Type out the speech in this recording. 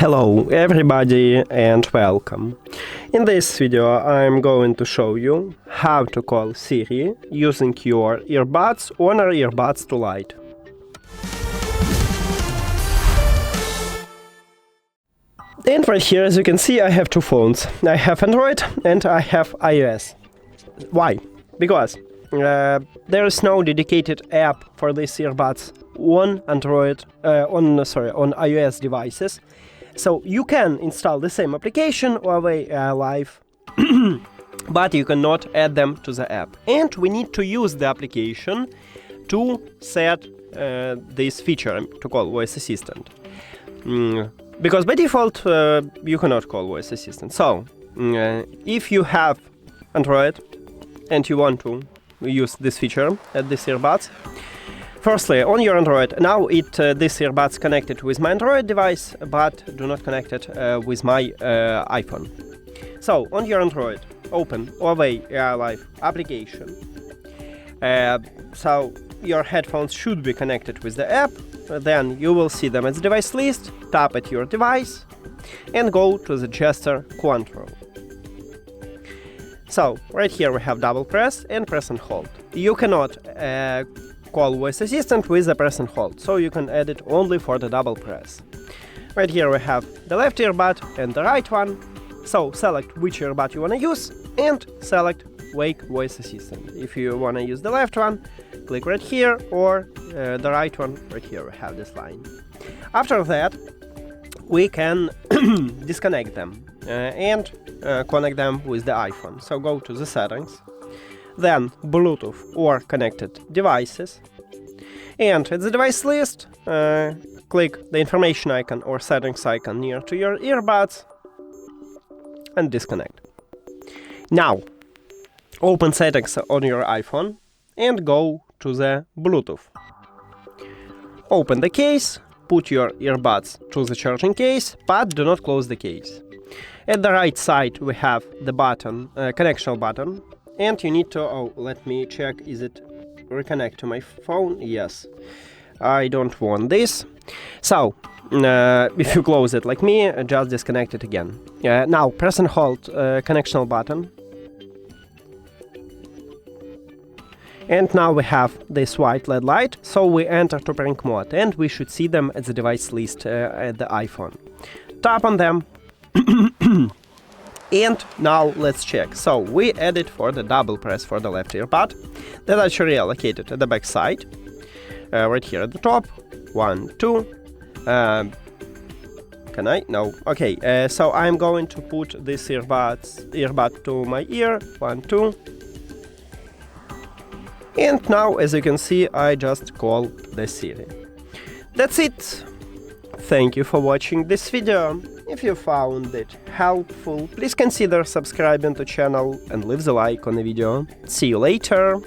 Hello everybody and welcome. In this video I'm going to show you how to call Siri using your earbuds, HONOR Earbuds to Lite. And right here, as you can see, I have two phones. I have Android and I have iOS. Why? Because there is no dedicated app for these earbuds on on iOS devices. So you can install the same application Huawei Live, but you cannot add them to the app. And we need to use the application to set this feature to call voice assistant. Because by default you cannot call voice assistant. So if you have Android and you want to use this feature at this earbuds, firstly, on your Android, now this earbuds connected with my Android device, but do not connect it with my iPhone. So, on your Android, open Huawei Live application. So, your headphones should be connected with the app. Then you will see them as device list, tap at your device, and go to the gesture control. So, right here we have double press and press and hold. You cannot call voice assistant with the press and hold, so you can add it only for the double press. Right here we have the left earbud and the right one, so select which earbud you want to use and select Wake Voice Assistant. If you want to use the left one, click right here, or the right one, right here we have this line. After that, we can disconnect them and connect them with the iPhone. So go to the settings, then Bluetooth or connected devices, and at the device list, click the information icon or settings icon near to your earbuds and disconnect. Now, open settings on your iPhone and go to the Bluetooth. Open the case, put your earbuds to the charging case, but do not close the case. At the right side we have the button, connection button, and you need to, let me check, is it reconnect to my phone? Yes, I don't want this. So, if you close it like me, just disconnect it again. Now, press and hold connection button. And now we have this white LED light, so we enter to prank mode, and we should see them at the device list at the iPhone. Tap on them. And now let's check. So we added for the double press for the left earbud. That's actually allocated at the back side. Right here at the top. 1, 2. Can I? No. Okay. So I'm going to put this earbud to my ear. 1, 2. And now, as you can see, I just call the Siri. That's it. Thank you for watching this video. If you found it helpful, please consider subscribing to the channel and leave the like on the video. See you later!